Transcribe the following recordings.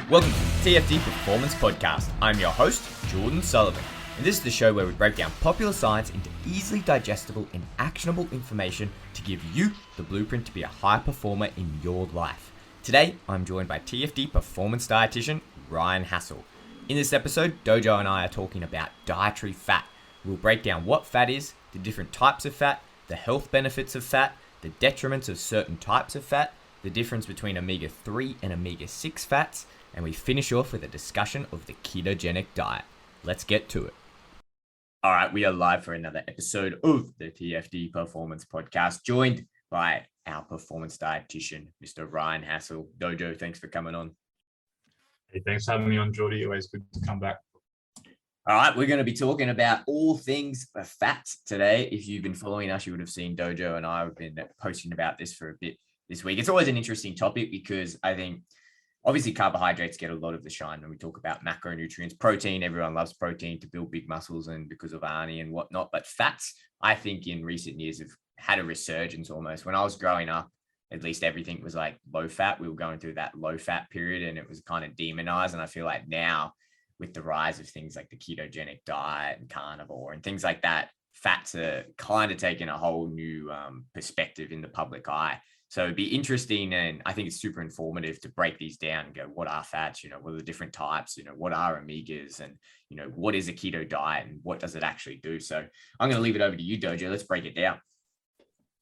Welcome to the TFD Performance Podcast. I'm your host, Jordan Sullivan, and this is the show where we break down popular science into easily digestible and actionable information to give you the blueprint to be a high performer in your life. Today, I'm joined by TFD Performance Dietitian, Ryan Hasell. In this episode, Dojo and I are talking about dietary fat. We'll break down what fat is, the different types of fat, the health benefits of fat, the detriments of certain types of fat, the difference between omega-3 and omega-6 fats, and we finish off with a discussion of the ketogenic diet. Let's get to it. All right, we are live for another episode of the TFD Performance Podcast, joined by our performance dietitian, Mr. Ryan Hasell. Dojo, thanks for coming on. Hey, thanks for having me on, Geordie. Always good to come back. All right, we're going to be talking about all things fat today. If you've been following us, you would have seen Dojo and I have been posting about this for a bit this week. It's always an interesting topic because I think obviously carbohydrates get a lot of the shine when we talk about macronutrients. Protein, everyone loves protein to build big muscles and because of Arnie and whatnot. But fats, I think in recent years have had a resurgence almost. When I was growing up, at least everything was like low fat. We were going through that low fat period and it was kind of demonized. And I feel like now with the rise of things like the ketogenic diet and carnivore and things like that, fats are kind of taking a whole new perspective in the public eye. So it'd be interesting, and I think it's super informative to break these down and go, what are fats? What are the different types? What are omegas? And, what is a keto diet and what does it actually do? So I'm going to leave it over to you, Dojo. Let's break it down.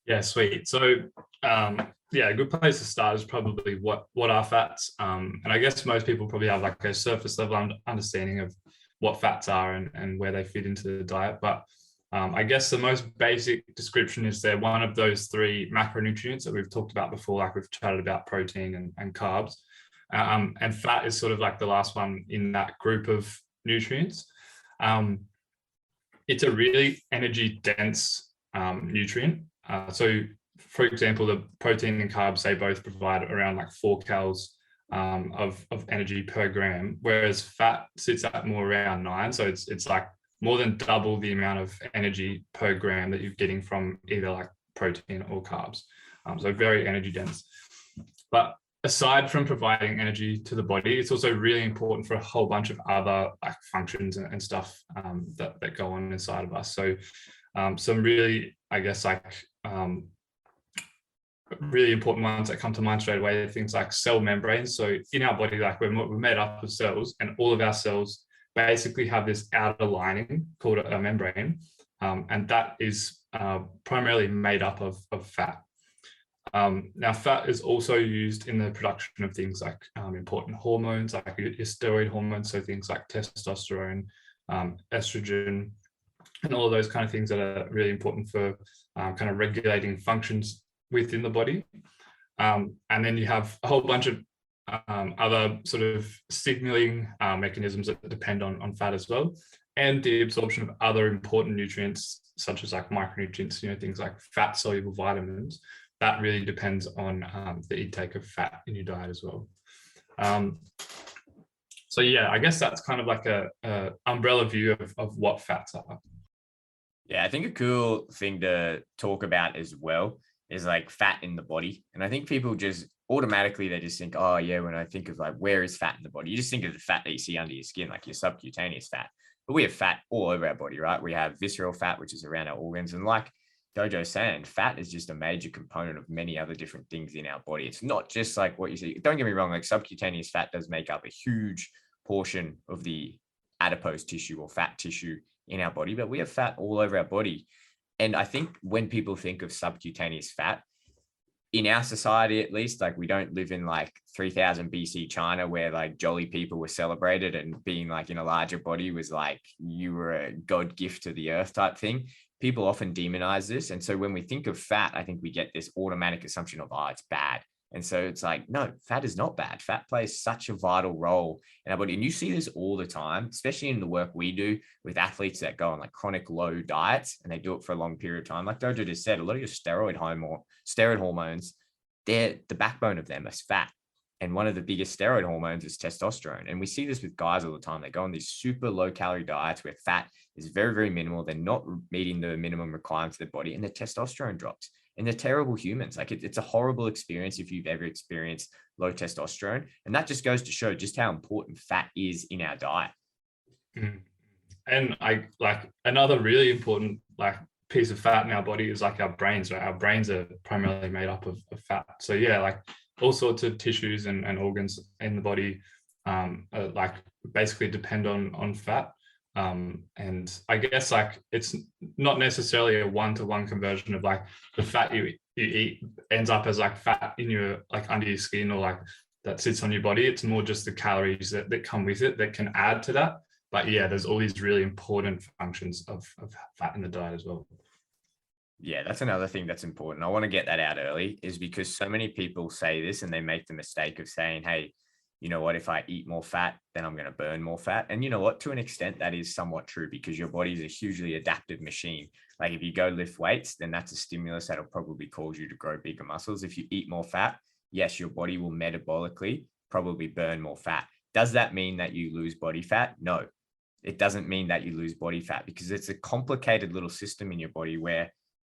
Yeah, sweet. So, a good place to start is probably what are fats? And I guess most people probably have like a surface level understanding of what fats are and where they fit into the diet. But I guess the most basic description is they're one of those three macronutrients that we've talked about before, like we've chatted about protein and carbs. And fat is sort of like the last one in that group of nutrients. It's a really energy dense nutrient. So for example, the protein and carbs, they both provide around like 4 calories of energy per gram, whereas fat sits at more around 9. So it's like more than double the amount of energy per gram that you're getting from either like protein or carbs. So very energy dense. But aside from providing energy to the body, it's also really important for a whole bunch of other like functions and stuff that go on inside of us. So some really, I guess, really important ones that come to mind straight away are things like cell membranes. So in our body, like we're made up of cells, and all of our cells basically have this outer lining called a membrane, and that is primarily made up of fat. Now, fat is also used in the production of things like important hormones, like your steroid hormones, so things like testosterone, estrogen, and all of those kind of things that are really important for kind of regulating functions within the body. And then you have a whole bunch of other sort of signaling mechanisms that depend on fat as well, and the absorption of other important nutrients such as like micronutrients, things like fat soluble vitamins. That really depends on the intake of fat in your diet as well. So yeah, I guess that's kind of like a umbrella view of what fats are. Yeah, I think a cool thing to talk about as well is like fat in the body. And I think people just automatically, they just think, oh yeah, when I think of like, where is fat in the body? You just think of the fat that you see under your skin, like your subcutaneous fat. But we have fat all over our body, right? We have visceral fat, which is around our organs. And like Dojo's saying, fat is just a major component of many other different things in our body. It's not just like what you see. Don't get me wrong, like subcutaneous fat does make up a huge portion of the adipose tissue or fat tissue in our body, but we have fat all over our body. And I think when people think of subcutaneous fat, in our society, at least, like we don't live in like 3000 BC China where like jolly people were celebrated and being like in a larger body was like you were a God gift to the earth type thing. People often demonize this. And so when we think of fat, I think we get this automatic assumption of, oh, it's bad. And so it's like, no, fat is not bad. Fat plays such a vital role in our body. And you see this all the time, especially in the work we do with athletes that go on like chronic low diets and they do it for a long period of time. Like Dojo just said, a lot of your steroid hormones, the backbone of them is fat. And one of the biggest steroid hormones is testosterone. And we see this with guys all the time. They go on these super low calorie diets where fat is very, very minimal. They're not meeting the minimum requirements of their body and their testosterone drops. and they're terrible humans. Like it's a horrible experience if you've ever experienced low testosterone. And that just goes to show just how important fat is in our diet. And I like another really important like piece of fat in our body is like our brains, right? Our brains are primarily made up of fat. So yeah, like all sorts of tissues and organs in the body like basically depend on fat. And I guess like it's not necessarily a one-to-one conversion of like the fat you eat ends up as like fat in your like under your skin or like that sits on your body. It's more just the calories that come with it that can add to that. But yeah, there's all these really important functions of fat in the diet as well. Yeah, that's another thing that's important. I want to get that out early is because so many people say this and they make the mistake of saying, hey, you know what, if I eat more fat, then I'm going to burn more fat. And you know what, to an extent, that is somewhat true because your body is a hugely adaptive machine. Like if you go lift weights, then that's a stimulus that'll probably cause you to grow bigger muscles. If you eat more fat, yes, your body will metabolically probably burn more fat. Does that mean that you lose body fat? No, it doesn't mean that you lose body fat because it's a complicated little system in your body where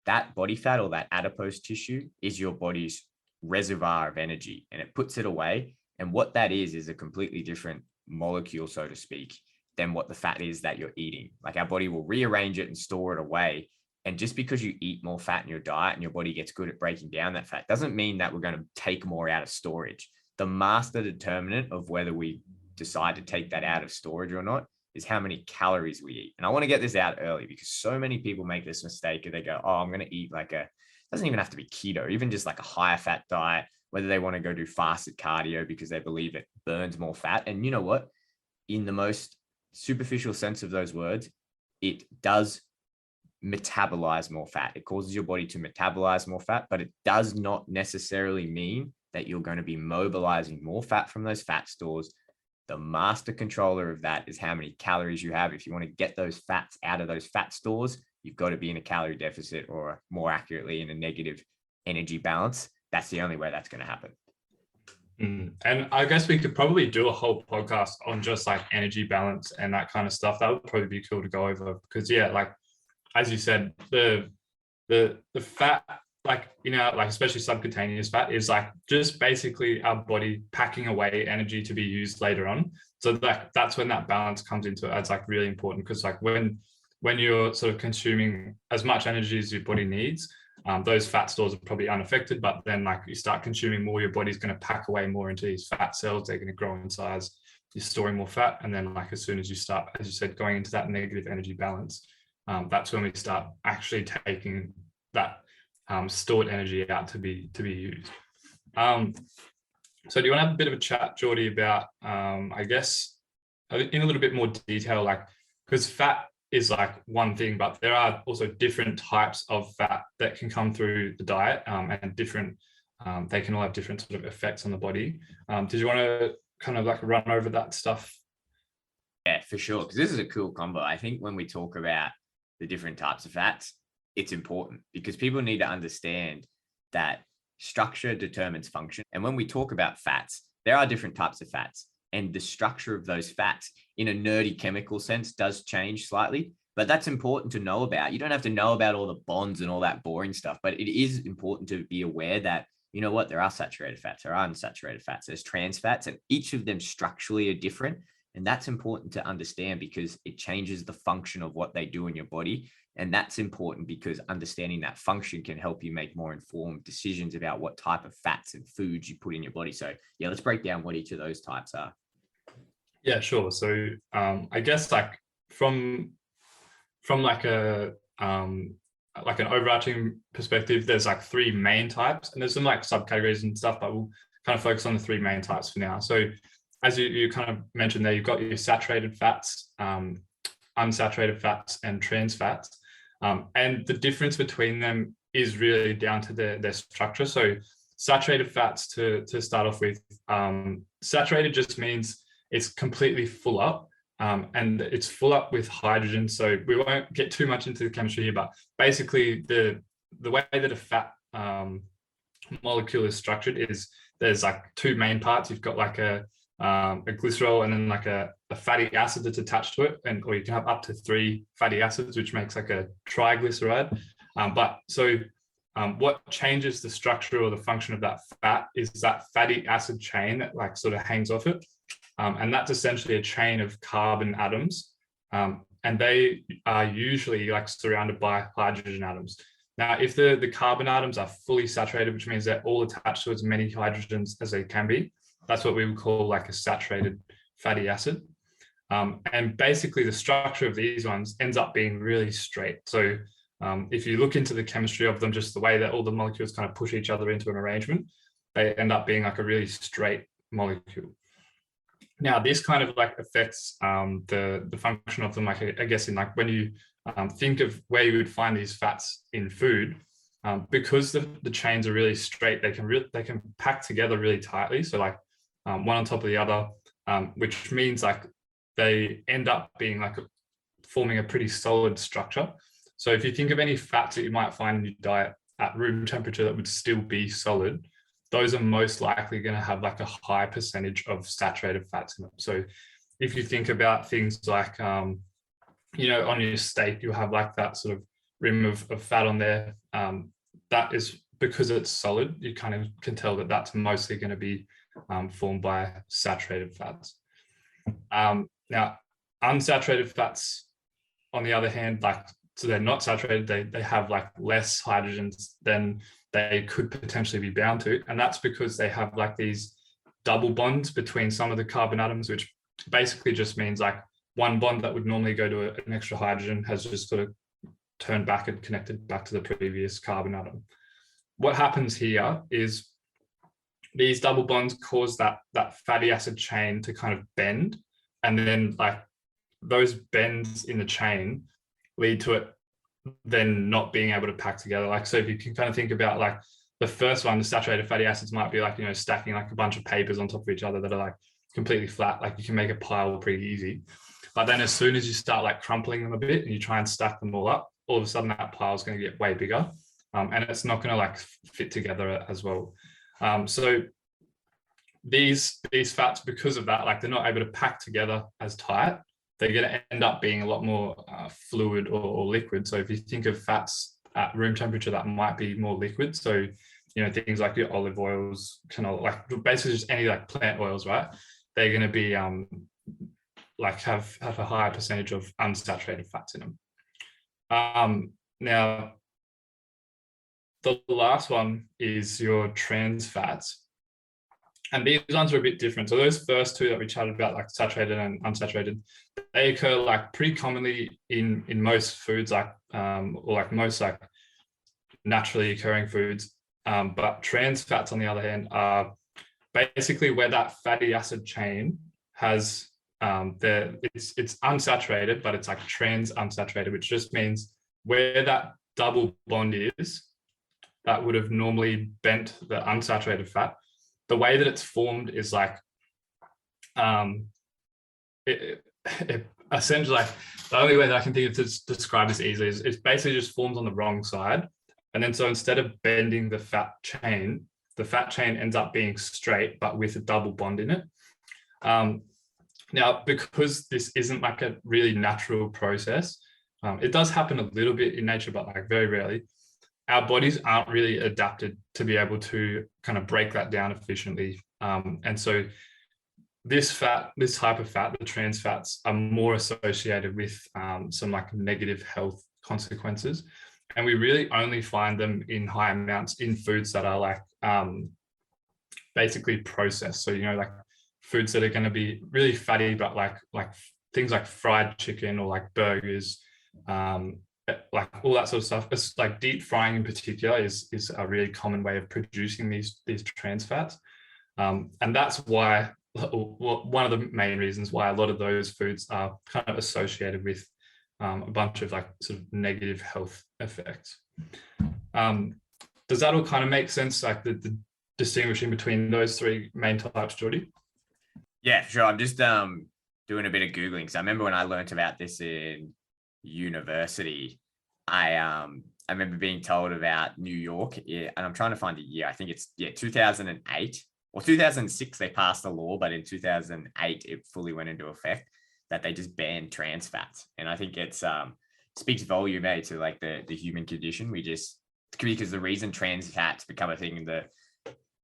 that body fat or that adipose tissue is your body's reservoir of energy and it puts it away. And what that is a completely different molecule, so to speak, than what the fat is that you're eating. Like our body will rearrange it and store it away. And just because you eat more fat in your diet and your body gets good at breaking down that fat doesn't mean that we're going to take more out of storage. The master determinant of whether we decide to take that out of storage or not is how many calories we eat. And I want to get this out early because so many people make this mistake and they go, oh, I'm going to eat like doesn't even have to be keto, even just like a higher fat diet, whether they want to go do fasted cardio because they believe it burns more fat. And you know what? In the most superficial sense of those words, it does metabolize more fat. It causes your body to metabolize more fat, but it does not necessarily mean that you're going to be mobilizing more fat from those fat stores. The master controller of that is how many calories you have. If you want to get those fats out of those fat stores, you've got to be in a calorie deficit or more accurately in a negative energy balance. That's the only way that's going to happen. And I guess we could probably do a whole podcast on just like energy balance and that kind of stuff. That would probably be cool to go over because yeah, like as you said, the fat, like, you know, like especially subcutaneous fat is like just basically our body packing away energy to be used later on. So that's when that balance comes into it. It's like really important because like when you're sort of consuming as much energy as your body needs, those fat stores are probably unaffected, but then like you start consuming more, your body's going to pack away more into these fat cells. They're going to grow in size. You're storing more fat. And then like as soon as you start, as you said, going into that negative energy balance, that's when we start actually taking that stored energy out to be used. So do you want to have a bit of a chat, Geordie, about, I guess, in a little bit more detail, like, because fat is like one thing, but there are also different types of fat that can come through the diet and different, they can all have different sort of effects on the body. Did you want to kind of like run over that stuff? Yeah, for sure. Because this is a cool combo. I think when we talk about the different types of fats, it's important because people need to understand that structure determines function. And when we talk about fats, there are different types of fats. And the structure of those fats in a nerdy chemical sense does change slightly, but that's important to know about. You don't have to know about all the bonds and all that boring stuff, but it is important to be aware that, you know what, there are saturated fats, there are unsaturated fats, there's trans fats, and each of them structurally are different. And that's important to understand because it changes the function of what they do in your body. And that's important because understanding that function can help you make more informed decisions about what type of fats and foods you put in your body. So yeah, let's break down what each of those types are. Yeah, sure. So I guess like from like an overarching perspective, there's like three main types, and there's some like subcategories and stuff, but we'll kind of focus on the three main types for now. So as you kind of mentioned there, you've got your saturated fats, unsaturated fats, and trans fats. And the difference between them is really down to their structure. So saturated fats, to start off with, saturated just means it's completely full up, and it's full up with hydrogen. So we won't get too much into the chemistry here, but basically the way that a fat molecule is structured is there's like two main parts. You've got like a glycerol and then like a fatty acid that's attached to it, or you can have up to 3 fatty acids, which makes like a triglyceride. But so what changes the structure or the function of that fat is that fatty acid chain that like sort of hangs off it. And that's essentially a chain of carbon atoms. And they are usually like surrounded by hydrogen atoms. Now, if the carbon atoms are fully saturated, which means they're all attached to as many hydrogens as they can be, that's what we would call like a saturated fatty acid. And basically the structure of these ones ends up being really straight. So if you look into the chemistry of them, just the way that all the molecules kind of push each other into an arrangement, they end up being like a really straight molecule. Now, this kind of like affects the function of them, like I guess in like when you think of where you would find these fats in food, because the chains are really straight, they can pack together really tightly. So like one on top of the other, which means like they end up being like forming a pretty solid structure. So if you think of any fats that you might find in your diet at room temperature that would still be solid, those are most likely going to have like a high percentage of saturated fats in them. So if you think about things like, on your steak, you'll have like that sort of rim of fat on there. That is because it's solid. You kind of can tell that that's mostly going to be formed by saturated fats. Now, unsaturated fats, on the other hand, so they're not saturated, they have like less hydrogens than they could potentially be bound to. And that's because they have like these double bonds between some of the carbon atoms, which basically just means like one bond that would normally go to an extra hydrogen has just sort of turned back and connected back to the previous carbon atom. What happens here is these double bonds cause that fatty acid chain to kind of bend. And then like those bends in the chain lead to it then not being able to pack together. Like, so if you can kind of think about like the first one, the saturated fatty acids might be like, stacking like a bunch of papers on top of each other that are like completely flat. Like you can make a pile pretty easy. But then as soon as you start like crumpling them a bit and you try and stack them all up, all of a sudden that pile is going to get way bigger. And it's not going to like fit together as well. So these fats, because of that, like they're not able to pack together as tight. They're going to end up being a lot more fluid or liquid. So if you think of fats at room temperature, that might be more liquid. So, things like your olive oils, canola, like basically just any like plant oils, right? They're going to be like have a higher percentage of unsaturated fats in them. Now, the last one is your trans fats. And these ones are a bit different. So those first two that we chatted about, like saturated and unsaturated, they occur like pretty commonly in most foods, like or like most like naturally occurring foods. But trans fats, on the other hand, are basically where that fatty acid chain has it's unsaturated, but it's like trans unsaturated, which just means where that double bond is, that would have normally bent the unsaturated fat. The way that it's formed is like, essentially, like the only way that I can think of to describe this easily is it basically just forms on the wrong side. And then so instead of bending the fat chain ends up being straight, but with a double bond in it. Now, because this isn't like a really natural process, it does happen a little bit in nature, but like very rarely. Our bodies aren't really adapted to be able to kind of break that down efficiently. And so this type of fat, the trans fats, are more associated with some like negative health consequences. And we really only find them in high amounts in foods that are like basically processed. So, like foods that are going to be really fatty, but like things like fried chicken or like burgers, like all that sort of stuff. It's like deep frying in particular is a really common way of producing these trans fats. And that's why, one of the main reasons why a lot of those foods are kind of associated with a bunch of like sort of negative health effects. Does that all kind of make sense? Like the distinguishing between those three main types, Geordie? Yeah, sure. I'm just doing a bit of Googling. So I remember when I learned about this in university, I remember being told about New York, and I'm trying to find the year. I think it's 2008 or 2006 they passed a law, but in 2008 it fully went into effect that they just banned trans fats. And I think it's speaks volume to like the human condition. We just because the reason trans fats become a thing, the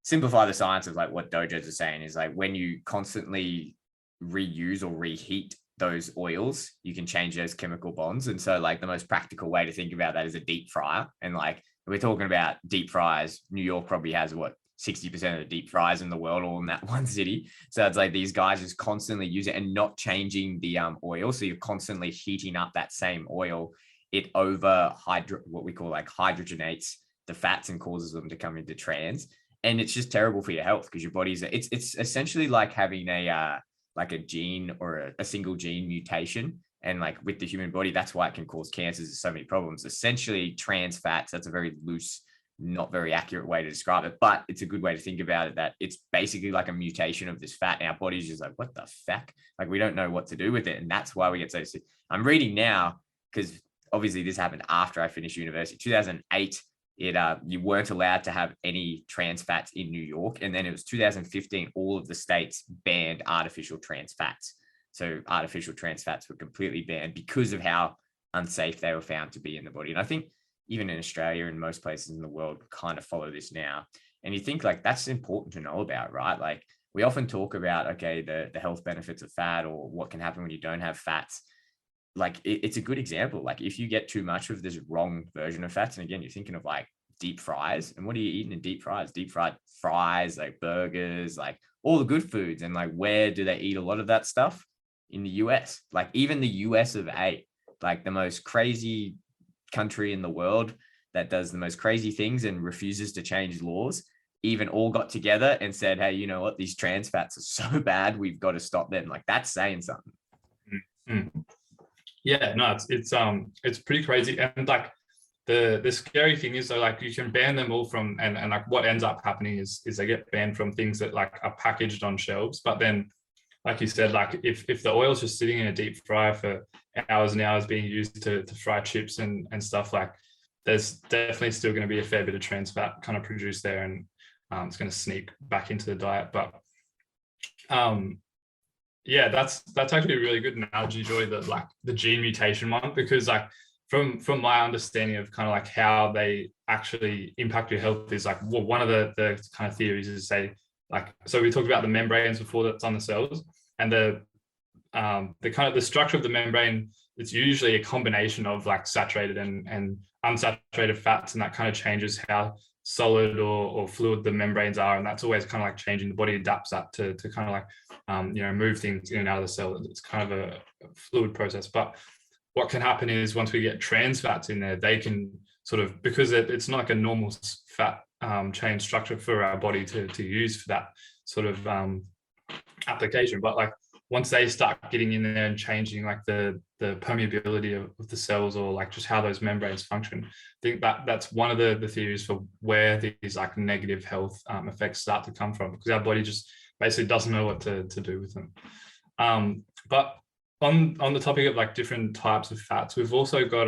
simplify the science of like what dojos are saying is like when you constantly reuse or reheat those oils, you can change those chemical bonds. And so like the most practical way to think about that is a deep fryer. And like we're talking about deep fryers, New York probably has what 60% of the deep fryers in the world all in that one city. So it's like these guys just constantly use it and not changing the oil. So you're constantly heating up that same oil. It what we call like hydrogenates the fats and causes them to come into trans. And it's just terrible for your health because your body's it's essentially like having a gene or a single gene mutation. And like with the human body, that's why it can cause cancers and so many problems. Essentially, trans fats, that's a very loose, not very accurate way to describe it, but it's a good way to think about it, that it's basically like a mutation of this fat. And our body's just like, what the fuck? Like, we don't know what to do with it. And that's why we get so sick. I'm reading now, because obviously this happened after I finished university. 2008, you weren't allowed to have any trans fats in New York. And then it was 2015, all of the states banned artificial trans fats. So artificial trans fats were completely banned because of how unsafe they were found to be in the body. And I think even in Australia and most places in the world kind of follow this now. And you think like that's important to know about, right? Like we often talk about, okay, the health benefits of fat or what can happen when you don't have fats. Like it's a good example. Like if you get too much of this wrong version of fats, and again, you're thinking of like deep fries, and what are you eating in deep fries? Deep fried fries, like burgers, like all the good foods. And like, where do they eat a lot of that stuff? In the US, like even the US of A, like the most crazy country in the world that does the most crazy things and refuses to change laws, even all got together and said, hey, you know what, these trans fats are so bad, we've got to stop them. Like that's saying something. Mm-hmm. Yeah, no, it's pretty crazy. And like the scary thing is, so like you can ban them all from, and like what ends up happening is they get banned from things that like are packaged on shelves. But then, like you said, like if the oil's just sitting in a deep fryer for hours and hours being used to fry chips and stuff, like there's definitely still going to be a fair bit of trans fat kind of produced there, and it's going to sneak back into the diet. But yeah, that's actually a really good analogy, Joy, that like the gene mutation one, because like from my understanding of kind of like how they actually impact your health is like, well, one of the kind of theories is say, like, so we talked about the membranes before that's on the cells, and the kind of the structure of the membrane, it's usually a combination of like saturated and unsaturated fats, and that kind of changes how solid or fluid the membranes are. And that's always kind of like changing. The body adapts that to kind of like, move things in and out of the cell. It's kind of a fluid process. But what can happen is once we get trans fats in there, they can sort of, because it's not like a normal fat chain structure for our body to use for that sort of application. But like once they start getting in there and changing like the permeability of the cells, or like just how those membranes function, I think that's one of the theories for where these like negative health effects start to come from, because our body just basically doesn't know what to do with them. But on the topic of like different types of fats, we've also got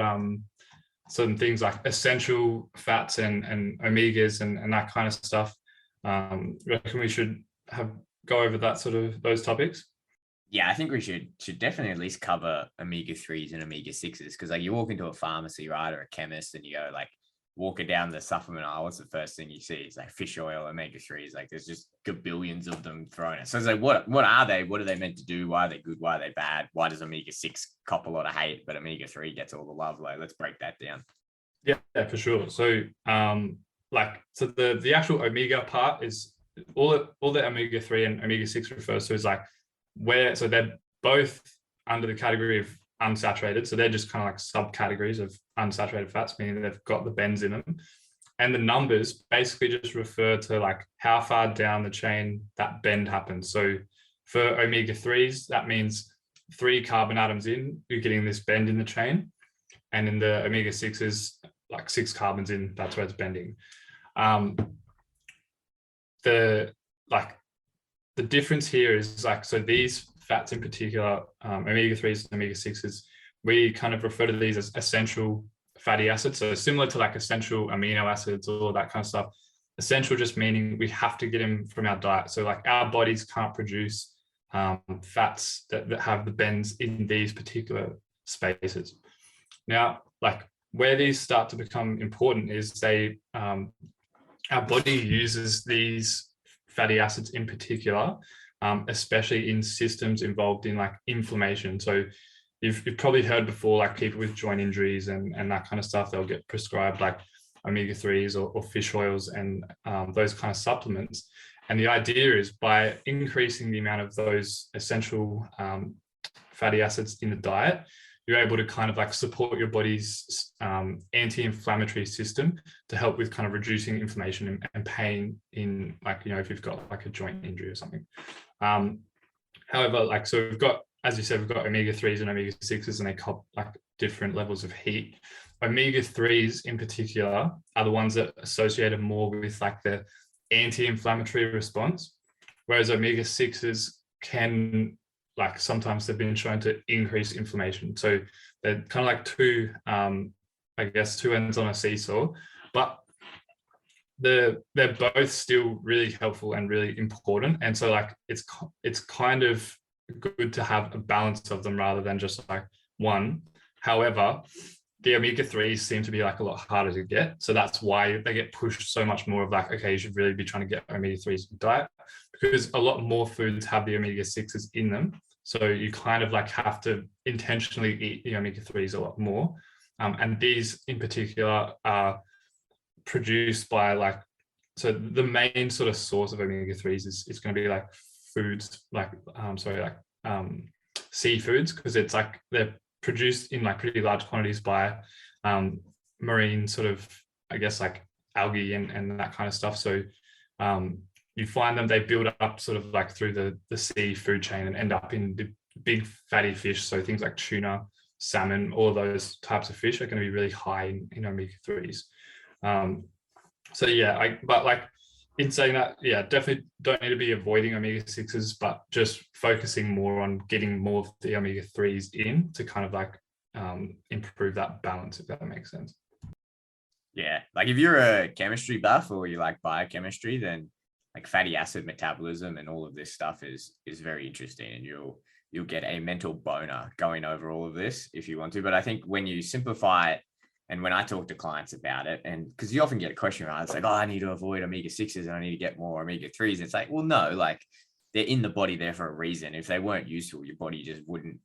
some things like essential fats and omegas and that kind of stuff. Reckon we should go over that sort of those topics? Yeah, I think we should definitely at least cover omega-3s and omega-6s, because like you walk into a pharmacy, right, or a chemist, and you go like walking down the supplement aisle, what's the first thing you see? It's like fish oil, omega-3s. Like there's just billions of them thrown in. So it's like, what are they? What are they meant to do? Why are they good? Why are they bad? Why does omega-6 cop a lot of hate, but omega-3 gets all the love? Like, let's break that down. Yeah, for sure. So so the actual omega part is all the omega-3 and omega-6 refers to is like so they're both under the category of unsaturated. So they're just kind of like subcategories of unsaturated fats, meaning they've got the bends in them. And the numbers basically just refer to like how far down the chain that bend happens. So for omega-3s, that means 3 carbon atoms in, you're getting this bend in the chain. And in the omega-6s, like 6 carbons in, that's where it's bending. The difference here is like, so these fats in particular, omega-3s and omega-6s, we kind of refer to these as essential fatty acids. So similar to like essential amino acids or that kind of stuff. Essential just meaning we have to get them from our diet. So like our bodies can't produce fats that have the bends in these particular spaces. Now, like where these start to become important is our body uses these fatty acids in particular, especially in systems involved in like inflammation. So you've probably heard before, like people with joint injuries and that kind of stuff, they'll get prescribed like omega-3s or fish oils and those kind of supplements. And the idea is by increasing the amount of those essential fatty acids in the diet, you're able to kind of like support your body's anti-inflammatory system to help with kind of reducing inflammation and pain in, like, you know, if you've got like a joint injury or something. However, like, so we've got, as you said, we've got omega-3s and omega-6s, and they cop like different levels of heat. Omega-3s in particular are the ones that are associated more with like the anti-inflammatory response, whereas omega-6s can, like, sometimes they've been shown to increase inflammation. So they're kind of like two, I guess, two ends on a seesaw, but they're both still really helpful and really important. And so like it's kind of good to have a balance of them rather than just like one. However, the omega-3s seem to be like a lot harder to get. So that's why they get pushed so much more of like, okay, you should really be trying to get omega-3s in diet, because a lot more foods have the omega-6s in them. So you kind of like have to intentionally eat the omega-3s a lot more. And these in particular are produced by like, so the main sort of source of omega-3s is going to be like foods, like, seafoods, because it's like they're produced in like pretty large quantities by marine sort of, I guess, like algae and that kind of stuff. So you find them, they build up sort of like through the sea food chain and end up in the big fatty fish. So things like tuna, salmon, all those types of fish are going to be really high in omega-3s. So yeah, but like in saying that, yeah, definitely don't need to be avoiding omega-6s, but just focusing more on getting more of the omega-3s in to kind of like improve that balance, if that makes sense. Yeah, like if you're a chemistry buff or you like biochemistry, then like fatty acid metabolism and all of this stuff is very interesting, and you'll get a mental boner going over all of this if you want to. But I think when you simplify it, and when I talk to clients about it, and because you often get a question around, it's like, oh, I need to avoid omega-6s and I need to get more omega-3s. It's like, well, no, like they're in the body there for a reason. If they weren't useful, your body just wouldn't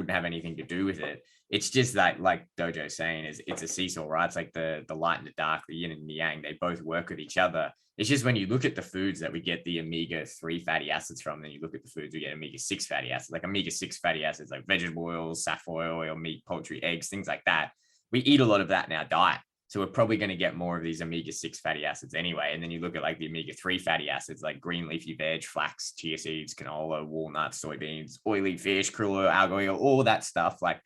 have anything to do with it. It's just that, like Dojo's saying, it's a seesaw, right? It's like the light and the dark, the yin and the yang, they both work with each other. It's just when you look at the foods that we get the omega-3 fatty acids from, then you look at the foods we get omega-6 fatty acids, like omega-6 fatty acids, like vegetable oils, safflower oil, meat, poultry, eggs, things like that. We eat a lot of that in our diet. So we're probably going to get more of these omega-6 fatty acids anyway. And then you look at like the omega-3 fatty acids, like green leafy veg, flax, chia seeds, canola, walnuts, soybeans, oily fish, krill oil, algae oil, all that stuff. Like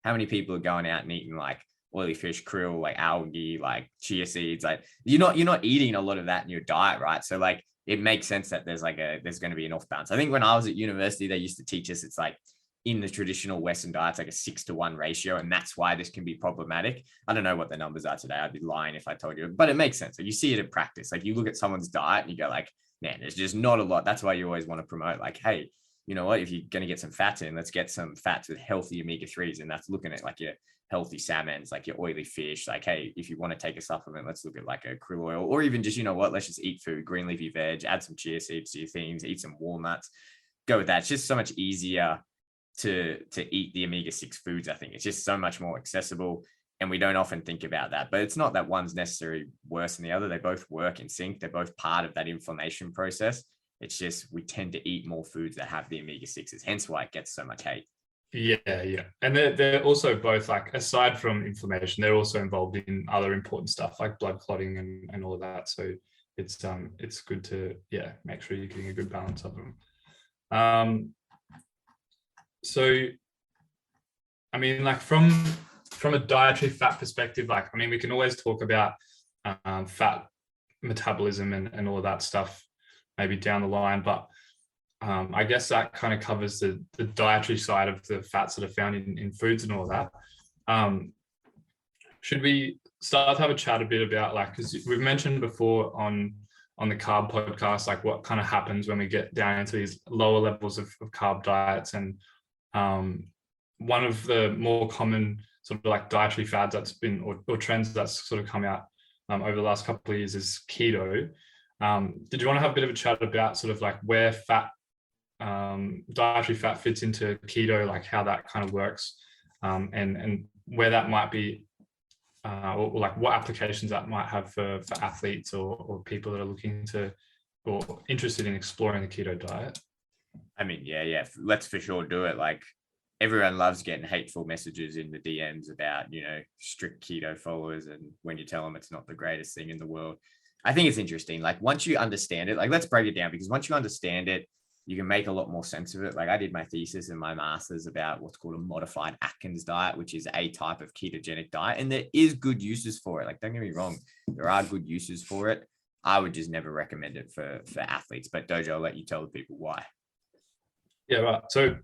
how many people are going out and eating like oily fish, krill, like algae, like chia seeds? Like you're not eating a lot of that in your diet, right? So like it makes sense that there's going to be an off balance. I think when I was at university, they used to teach us it's like in the traditional Western diet, it's like a 6-to-1 ratio. And that's why this can be problematic. I don't know what the numbers are today. I'd be lying if I told you, but it makes sense. Like you see it in practice. Like you look at someone's diet and you go like, man, there's just not a lot. That's why you always want to promote like, hey, you know what, if you're going to get some fats in, let's get some fats with healthy omega-3s. And that's looking at like your healthy salmons, like your oily fish. Like, hey, if you want to take a supplement, let's look at like a krill oil, or even just, you know what, let's just eat food, green leafy veg, add some chia seeds to your things, eat some walnuts, go with that. It's just so much easier to eat the omega-6 foods. I think it's just so much more accessible, and we don't often think about that. But it's not that one's necessarily worse than the other. They both work in sync. They're both part of that inflammation process. It's just we tend to eat more foods that have the omega-6s, hence why it gets so much hate. Yeah. And they're also both, like, aside from inflammation, they're also involved in other important stuff like blood clotting and all of that. So it's good to make sure you're getting a good balance of them. So I mean, like from a dietary fat perspective, like, I mean, we can always talk about fat metabolism and all of that stuff maybe down the line, but I guess that kind of covers the dietary side of the fats that are found in foods and all of that. Should we start to have a chat a bit about, like, because we've mentioned before on the carb podcast, like what kind of happens when we get down into these lower levels of carb diets, and one of the more common sort of like dietary fads that's been, or trends that's sort of come out over the last couple of years is keto. Did you want to have a bit of a chat about sort of like where dietary fat fits into keto, like how that kind of works, and where that might be, or like what applications that might have for athletes or people that are looking to or interested in exploring the keto diet? I mean, yeah, let's for sure do it. Like, everyone loves getting hateful messages in the DMs about, strict keto followers. And when you tell them it's not the greatest thing in the world, I think it's interesting. Like, once you understand it, like, let's break it down, because once you understand it, you can make a lot more sense of it. Like, I did my thesis and my master's about what's called a modified Atkins diet, which is a type of ketogenic diet. And there is good uses for it. Like, don't get me wrong, there are good uses for it. I would just never recommend it for athletes. But Dojo, I'll let you tell the people why. Yeah, right. So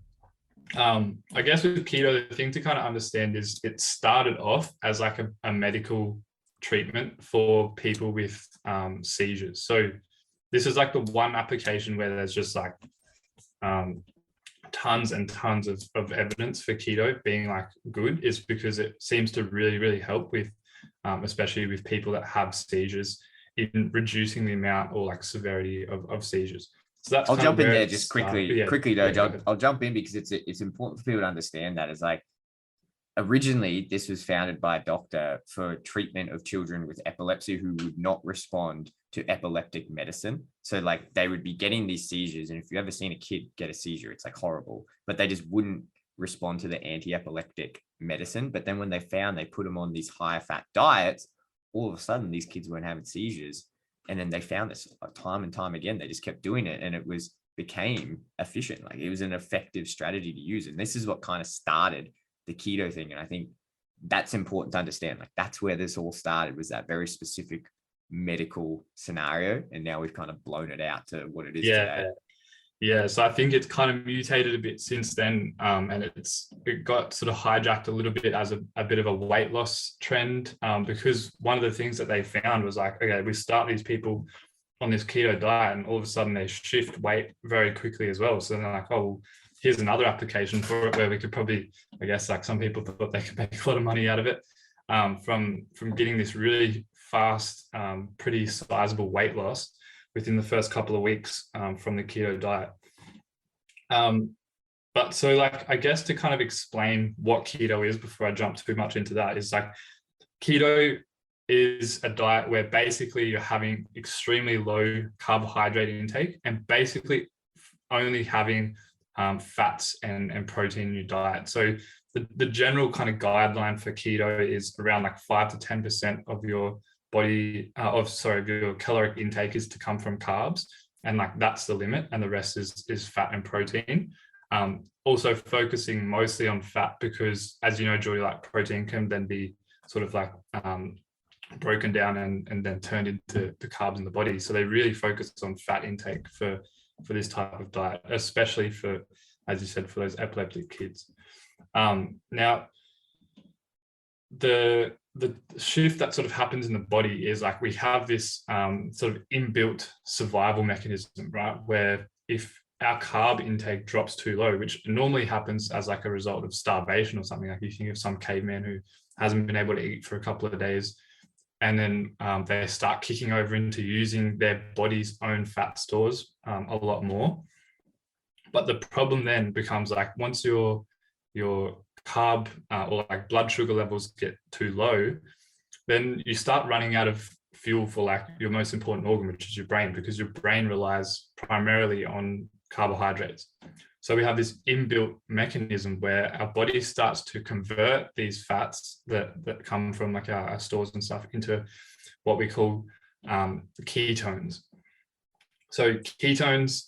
I guess with keto, the thing to kind of understand is it started off as like a medical treatment for people with seizures. So this is like the one application where there's just like tons and tons of evidence for keto being like good, is because it seems to really, really help with, especially with people that have seizures, in reducing the amount or like severity of seizures. So that's I'll jump in there just quickly though. Yeah, I'll jump in because it's important for people to understand that. It's like, originally this was founded by a doctor for treatment of children with epilepsy who would not respond to epileptic medicine. So like, they would be getting these seizures, and if you've ever seen a kid get a seizure, it's like horrible, but they just wouldn't respond to the anti-epileptic medicine. But then when they put them on these high fat diets, all of a sudden these kids weren't having seizures. And then they found this time and time again. They just kept doing it, and it became efficient. Like, it was an effective strategy to use. And this is what kind of started the keto thing. And I think that's important to understand. Like, that's where this all started, was that very specific medical scenario. And now we've kind of blown it out to what it is today. Yeah, so I think it's kind of mutated a bit since then, and it got sort of hijacked a little bit as a bit of a weight loss trend, because one of the things that they found was like, okay, we start these people on this keto diet, and all of a sudden they shift weight very quickly as well. So they're like, oh, well, here's another application for it where we could probably, I guess, like some people thought they could make a lot of money out of it, from getting this really fast, pretty sizable weight loss within the first couple of weeks from the keto diet. But so like, I guess to kind of explain what keto is before I jump too much into that, is like, keto is a diet where basically you're having extremely low carbohydrate intake and basically only having fats and protein in your diet. So the general kind of guideline for keto is around like 5 to 10% of your body of your caloric intake is to come from carbs, and like, that's the limit, and the rest is fat and protein. Also focusing mostly on fat, because as you know, Joy, like, protein can then be sort of like broken down and then turned into the carbs in the body. So they really focus on fat intake for this type of diet, especially for, as you said, for those epileptic kids. Now, the shift that sort of happens in the body is like, we have this sort of inbuilt survival mechanism, right? Where if our carb intake drops too low, which normally happens as like a result of starvation or something, like you think of some caveman who hasn't been able to eat for a couple of days, and then they start kicking over into using their body's own fat stores a lot more. But the problem then becomes like, once your carb or like blood sugar levels get too low, then you start running out of fuel for like your most important organ, which is your brain, because your brain relies primarily on carbohydrates. So we have this inbuilt mechanism where our body starts to convert these fats that come from like our stores and stuff into what we call ketones. So ketones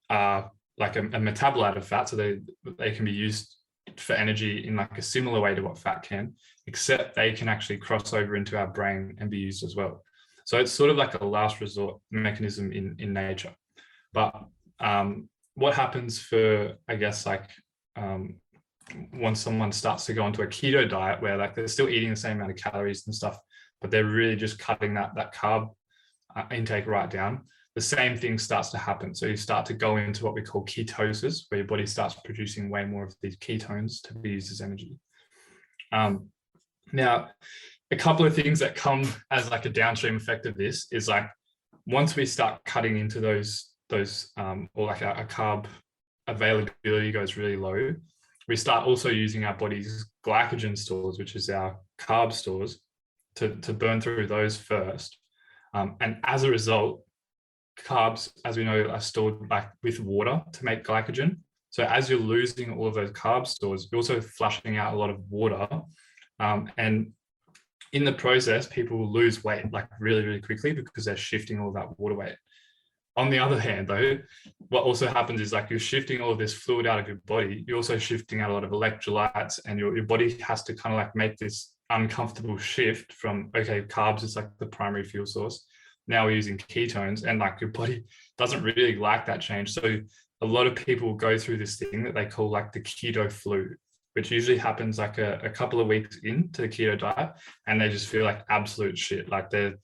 are like a metabolite of fat, so they can be used for energy in like a similar way to what fat can, except they can actually cross over into our brain and be used as well. So it's sort of like a last resort mechanism in nature. But what happens for, I guess, like once someone starts to go into a keto diet where like they're still eating the same amount of calories and stuff, but they're really just cutting that carb intake right down, the same thing starts to happen. So you start to go into what we call ketosis, where your body starts producing way more of these ketones to be used as energy. Now, a couple of things that come as like a downstream effect of this is like, once we start cutting into those or like our carb availability goes really low, we start also using our body's glycogen stores, which is our carb stores, to burn through those first. And as a result, carbs, as we know, are stored back with water to make glycogen. So as you're losing all of those carb stores, you're also flushing out a lot of water. And in the process, people will lose weight like really, really quickly because they're shifting all that water weight. On the other hand, though, what also happens is like you're shifting all of this fluid out of your body. You're also shifting out a lot of electrolytes, and your body has to kind of like make this uncomfortable shift from, okay, carbs is like the primary fuel source. Now we're using ketones, and like your body doesn't really like that change. So a lot of people go through this thing that they call like the keto flu, which usually happens like a couple of weeks into the keto diet, and they just feel like absolute shit. Like they're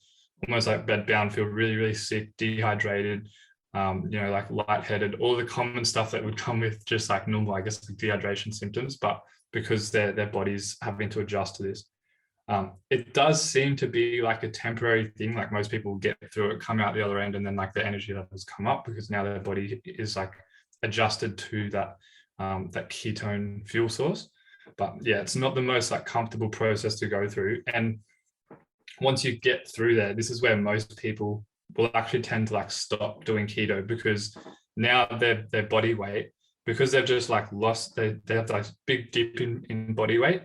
almost like bedbound, feel really, really sick, dehydrated, like lightheaded, all the common stuff that would come with just like normal, I guess, like dehydration symptoms, but because their body's having to adjust to this. It does seem to be like a temporary thing. Like most people get through it, come out the other end, and then like the energy levels come up because now their body is like adjusted to that ketone fuel source. But yeah, it's not the most like comfortable process to go through. And once you get through there, this is where most people will actually tend to like stop doing keto, because now their body weight, because they've just like lost, they have like big dip in body weight,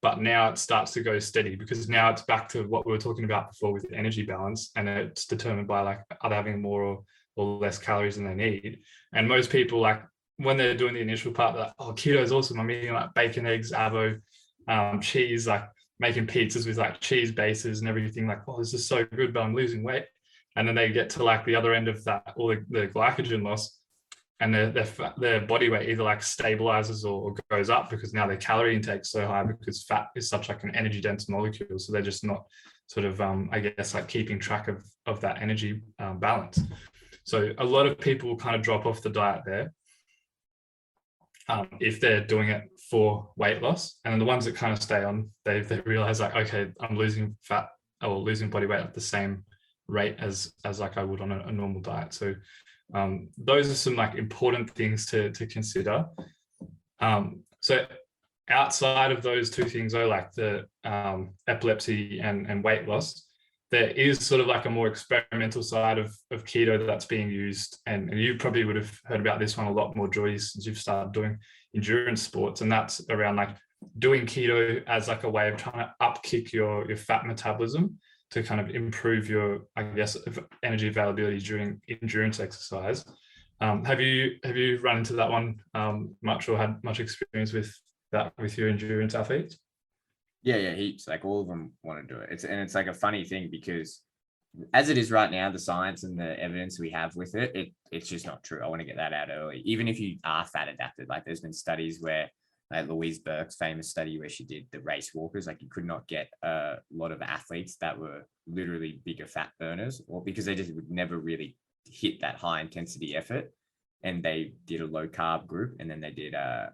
but now it starts to go steady, because now it's back to what we were talking about before with the energy balance, and it's determined by like, are they having more or less calories than they need? And most people, like when they're doing the initial part, they're like, oh, keto is awesome, I'm eating like bacon, eggs, avo, cheese, like making pizzas with like cheese bases and everything, like, oh, this is so good, but I'm losing weight. And then they get to like the other end of that, all the glycogen loss, and their body weight either like stabilizes or goes up, because now their calorie intake is so high, because fat is such like an energy dense molecule. So they're just not sort of, I guess, like keeping track of that energy balance. So a lot of people will kind of drop off the diet there if they're doing it for weight loss. And then the ones that kind of stay on, they realize like, okay, I'm losing fat or losing body weight at the same rate as like I would on a normal diet. So those are some like important things to consider. So outside of those two things, though, like the epilepsy and weight loss, there is sort of like a more experimental side of keto that's being used. And you probably would have heard about this one a lot more, Joyce, since you've started doing endurance sports. And that's around like doing keto as like a way of trying to upkick your fat metabolism to kind of improve your, I guess, energy availability during endurance exercise. Have you run into that one much, or had much experience with that with your endurance athletes? Yeah, heaps. Like all of them want to do it. It's like a funny thing, because as it is right now, the science and the evidence we have with it's just not true. I want to get that out early. Even if you are fat adapted, like there's been studies where, like Louise Burke's famous study where she did the race walkers, like you could not get a lot of athletes that were literally bigger fat burners, or because they just would never really hit that high intensity effort. And they did a low carb group, and then they did a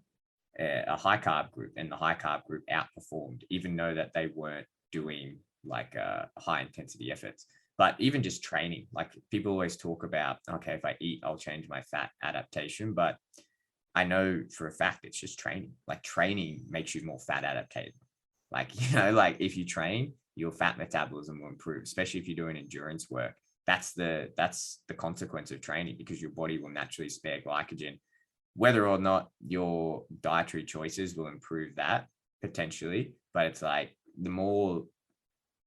high carb group, and the high carb group outperformed, even though that they weren't doing like high intensity efforts. But even just training, like people always talk about, okay, if I eat, I'll change my fat adaptation. But I know for a fact it's just training. Like training makes you more fat adapted. Like, like if you train, your fat metabolism will improve, especially if you're doing endurance work. That's the consequence of training, because your body will naturally spare glycogen. Whether or not your dietary choices will improve that, potentially, but it's like the more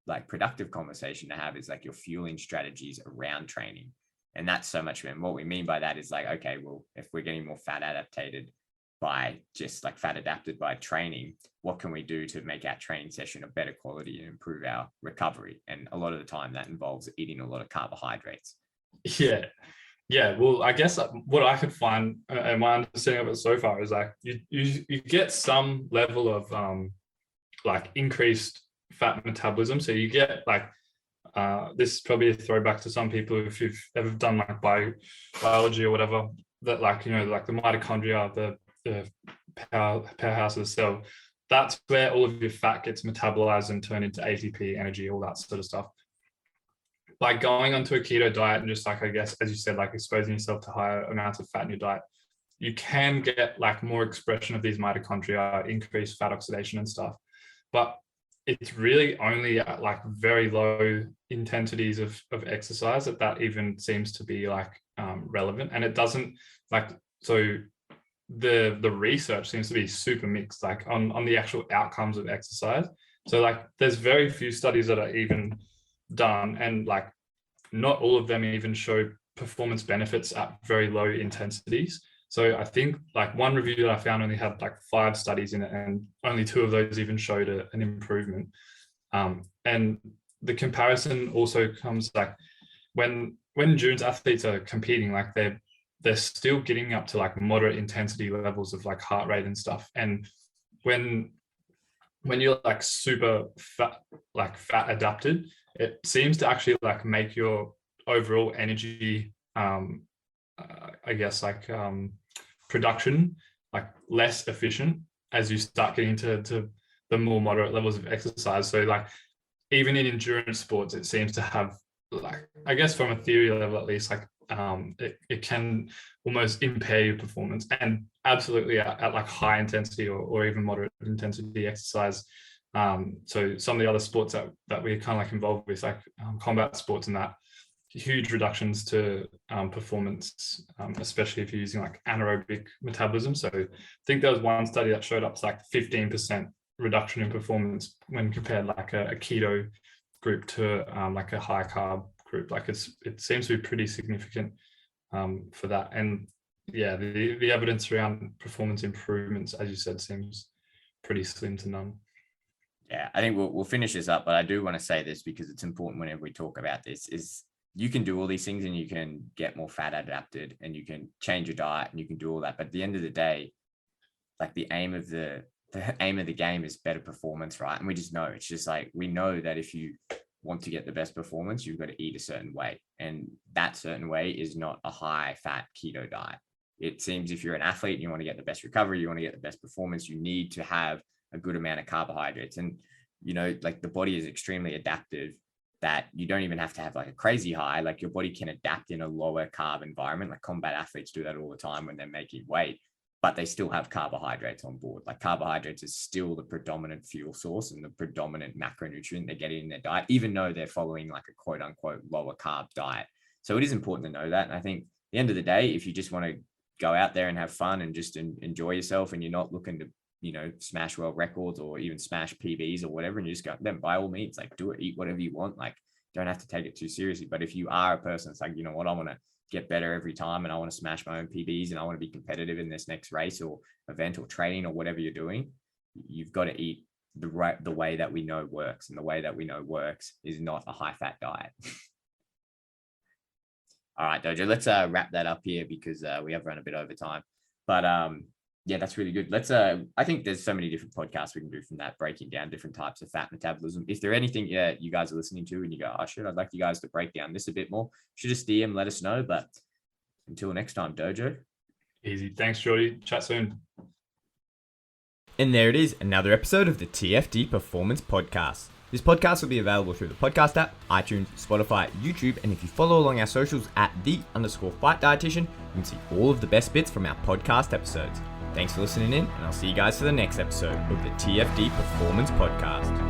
like productive conversation to have is like your fueling strategies around training. And that's so much, and what we mean by that is like, okay, well, if we're getting more fat adapted by just like fat adapted by training, what can we do to make our training session of better quality and improve our recovery? And a lot of the time that involves eating a lot of carbohydrates. Yeah, well, I guess what I could find, and my understanding of it so far, is like you get some level of like increased fat metabolism. So you get like this is probably a throwback to some people if you've ever done like biology or whatever, that like, like the mitochondria, the powerhouse of the cell, that's where all of your fat gets metabolized and turned into ATP, energy, all that sort of stuff. By going onto a keto diet and just like, I guess, as you said, like exposing yourself to higher amounts of fat in your diet, you can get like more expression of these mitochondria, increased fat oxidation and stuff. But it's really only at like very low intensities of exercise that even seems to be like relevant. And it doesn't like, so the research seems to be super mixed, like on the actual outcomes of exercise. So like there's very few studies that are even done, and like not all of them even show performance benefits at very low intensities. So I think like one review that I found only had like 5 studies in it, and only 2 of those even showed an improvement. And the comparison also comes like when endurance athletes are competing, like they're still getting up to like moderate intensity levels of like heart rate and stuff. And when you're like super fat adapted, it seems to actually like make your overall energy, I guess like production like less efficient as you start getting into the more moderate levels of exercise. So like even in endurance sports, it seems to have like, I guess from a theory level at least, like it can almost impair your performance. And absolutely at like high intensity or even moderate intensity exercise. So some of the other sports that we're kind of like involved with, like combat sports and that, huge reductions to performance, especially if you're using like anaerobic metabolism. So I think there was one study that showed up to like 15% reduction in performance when compared like a keto group to like a high carb group. Like it seems to be pretty significant for that. And yeah, the evidence around performance improvements, as you said, seems pretty slim to none. Yeah, I think we'll finish this up, but I do want to say this because it's important whenever we talk about this, is you can do all these things and you can get more fat adapted and you can change your diet and you can do all that. But at the end of the day, like the aim of the game is better performance, right? And we just know, it's just like, we know that if you want to get the best performance, you've got to eat a certain way. And that certain way is not a high fat keto diet. It seems if you're an athlete and you want to get the best recovery, you want to get the best performance, you need to have a good amount of carbohydrates. And, you know, like the body is extremely adaptive, that you don't even have to have like a crazy high. Like your body can adapt in a lower carb environment. Like combat athletes do that all the time when they're making weight, but they still have carbohydrates on board. Like carbohydrates is still the predominant fuel source and the predominant macronutrient they're getting in their diet, even though they're following like a quote unquote lower carb diet. So it is important to know that. And I think at the end of the day, if you just want to go out there and have fun and just enjoy yourself, and you're not looking to, you know, smash world records or even smash PBs or whatever, and you just go, then by all means, like do it, eat whatever you want. Like don't have to take it too seriously. But if you are a person that's like, you know what, I want to get better every time and I want to smash my own PBs and I want to be competitive in this next race or event or training or whatever you're doing, you've got to eat the way that we know works. And the way that we know works is not a high fat diet. All right, Dojo, let's wrap that up here because we have run a bit over time. But yeah, that's really good. Let's I think there's so many different podcasts we can do from that, breaking down different types of fat metabolism. If there's anything you guys are listening to and you go, oh shit, I'd like you guys to break down this a bit more, should just DM, let us know. But until next time, Dojo. Easy. Thanks, Jordy. Chat soon. And there it is, another episode of the TFD Performance Podcast. This podcast will be available through the podcast app, iTunes, Spotify, YouTube, and if you follow along our socials at @the_fight dietitian, you can see all of the best bits from our podcast episodes. Thanks for listening in, and I'll see you guys for the next episode of the TFD Performance Podcast.